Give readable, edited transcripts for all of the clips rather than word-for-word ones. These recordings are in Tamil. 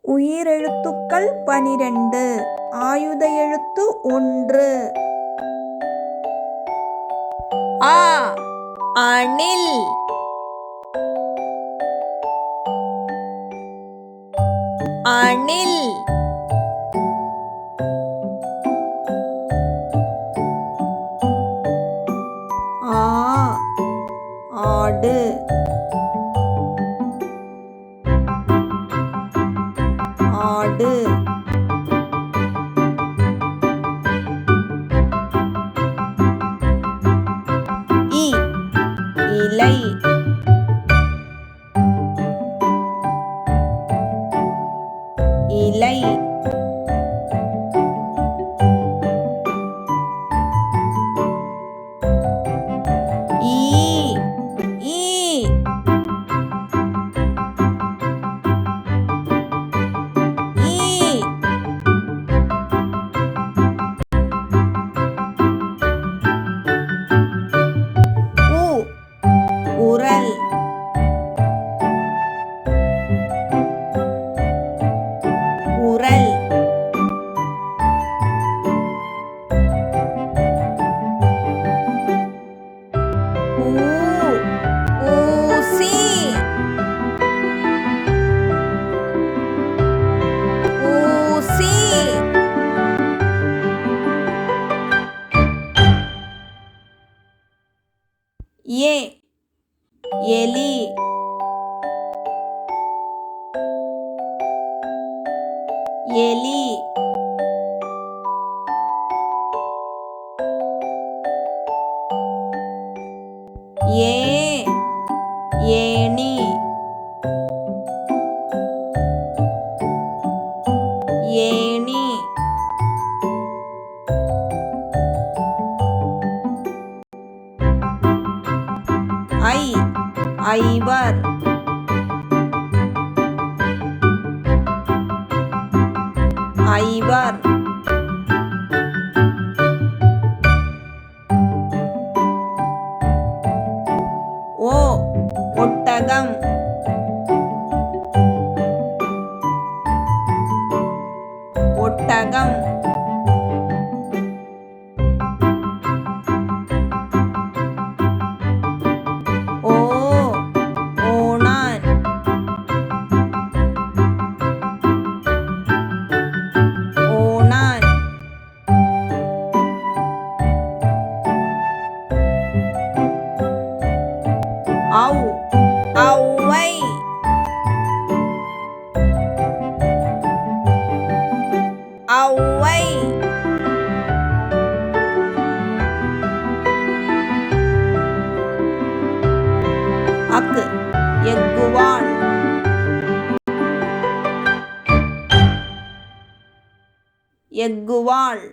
உயிரெழுத்துக்கள் 12. ஆயுத எழுத்து 1. ஆ அணில். அணில். ஆ ஆடு. ஆடு. இ இலை. இலை. ஈ ஈ. ஈ. உ உரல். உரல். ஊ ஊசி. ஊசி. ஏ எலி. எலி. ஏ ஏணி. ஏணி. ஐ ஐவர். ஐவர். ஓ ஒட்டகம். ஒட்டகம். ஓ ஓணான். ஓணான். ஔ ஔவை. ஔவை. அக்கு எக்குவான். எக்குவாள்.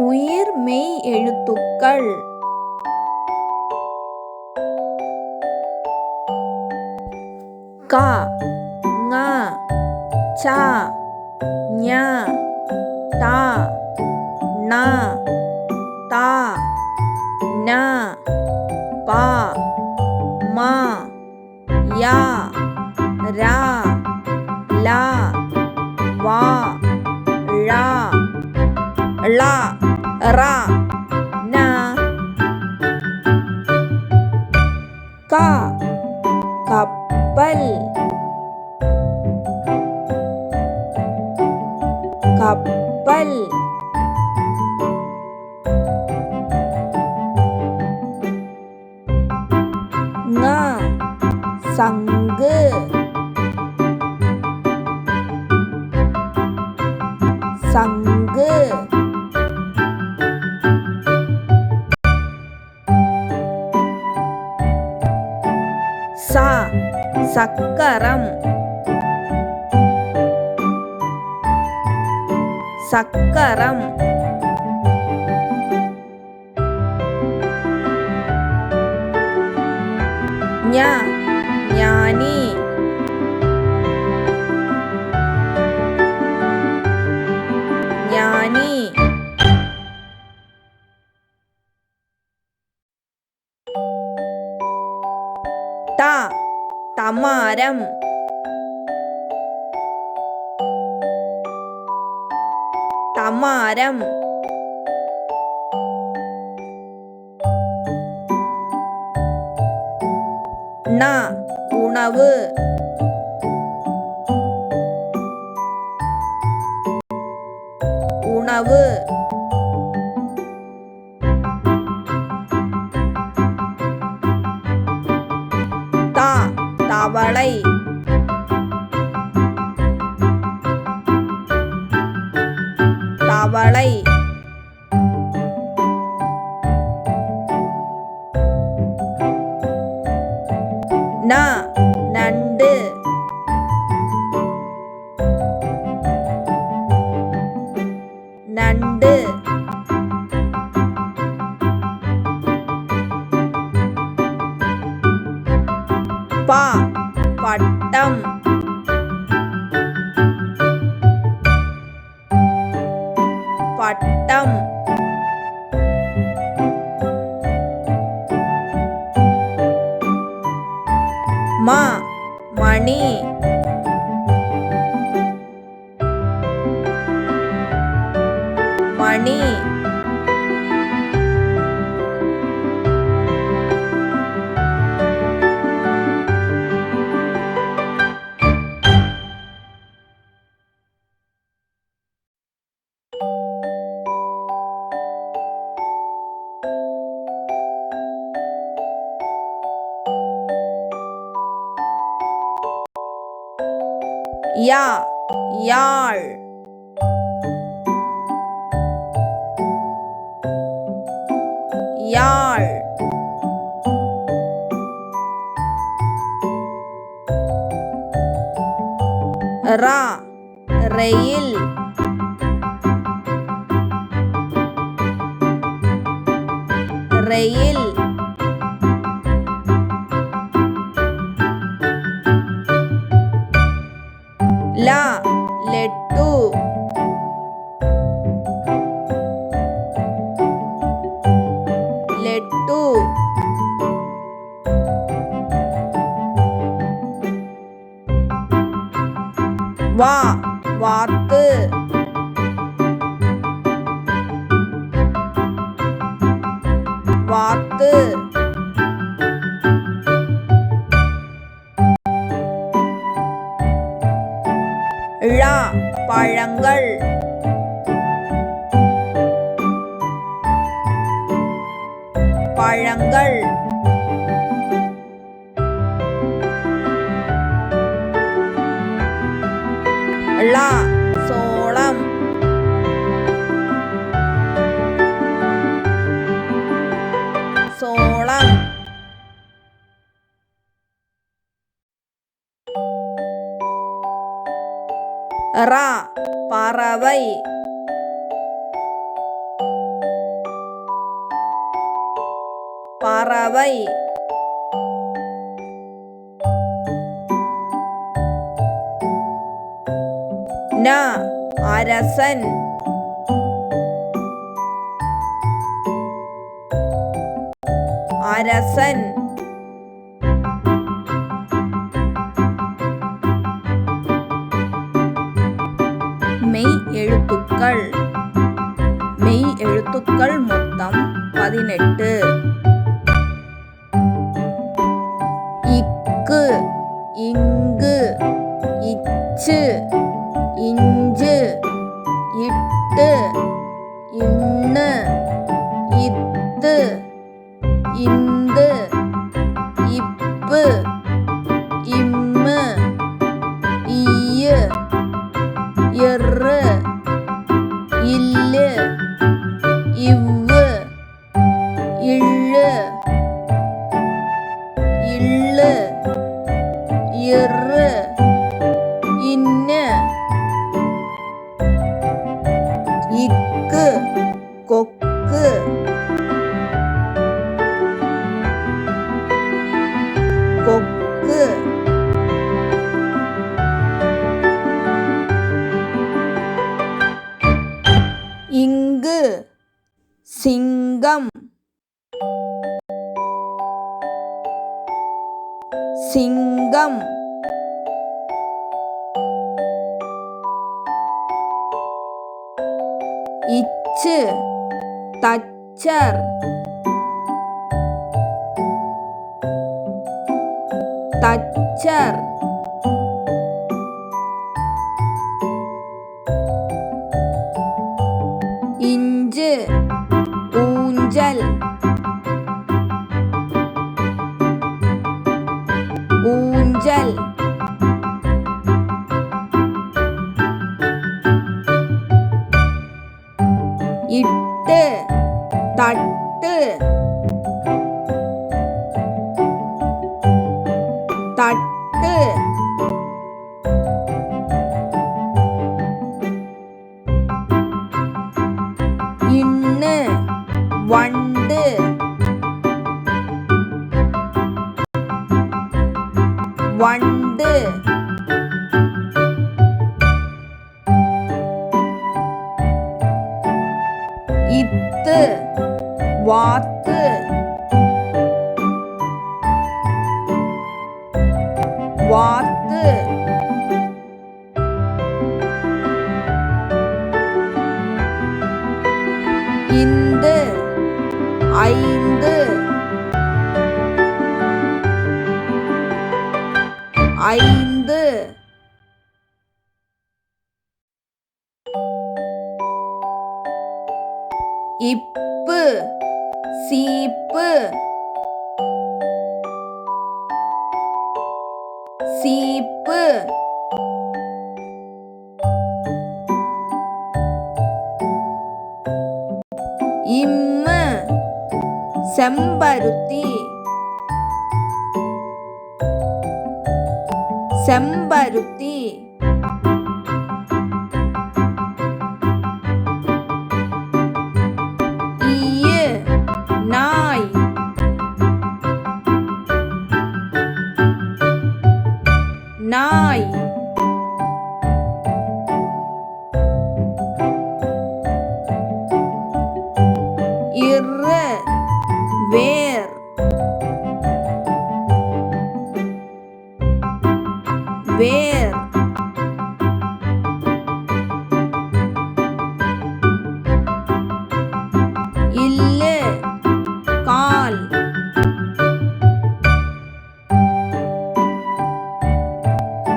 உயிர் மெய் எழுத்துக்கள். க ங ச ஞ ட ந த ந ப ம ய ர ல வ ழ ள ர ந க கப்பல். கப்பல். ங சங்கு. சங்கு. ச சக்கரம். சக்கரம். ஞ ஞானி. ஞானி. ത തമാരം തമാരം ண உணவு உணவு த தவளை தவளை ந நண்டு நண்டு ப பட்டம் பட்டம் ம மணி மணி யா யாழ் யாழ் ரா ரயில் ரயில் ல லெட்டு லெட்டு வா வாத்து வாத்து ழ பழங்கள் பழங்கள் ள சோளம் சோளம் ர பறவை பறவை ந அரசன் அரசன் மெய் எழுத்துக்கள் மெய் எழுத்துக்கள் மொத்தம் 18. இக்கு இங்கு இச்சு இஞ்சு இட்டு இன்னு இத்து இந்து இப்பு இம்மு ஈயு இர்ரு இல்லு இவ்வு இள்ளு இல்லு இர்ரு இன்னு இக்கு கொக்கு சிங்கம். இச்சு தச்சர். தச்சர். இஞ்சு ஊஞ்சல். ஊஞ்சல். இட்டு தட்டு. தட்டு. இன்னு வண்டு. வண்டு. இத்து வாத்து. வாத்து. இந்து ஐந்து. ஐந்து. இப்பு சீப்பு. சீப்பு. இம்மு செம்பருத்தி. செம்பருத்தி. ஈயு நாய். நாய். இரு வேர். வேர். இல்லு கால்.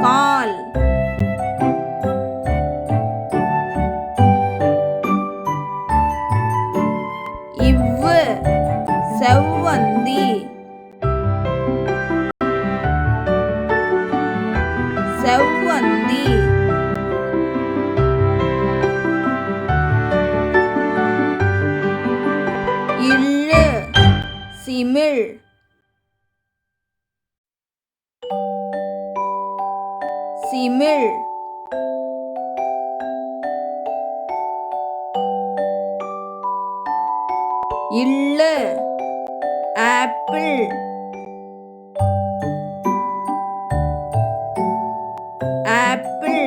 கால். இவ்வு செவ்வந்தி. செவ்வந்தி. இல்லு சிமிழ். சிமிழ். இல்லு ஆப்பிள். ஆப்பிள்.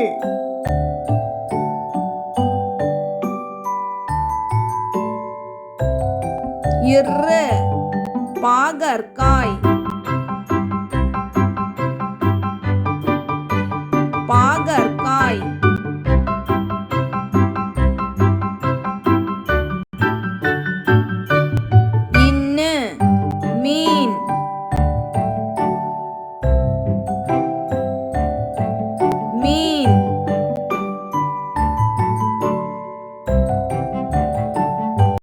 இரு பாகற்காய்.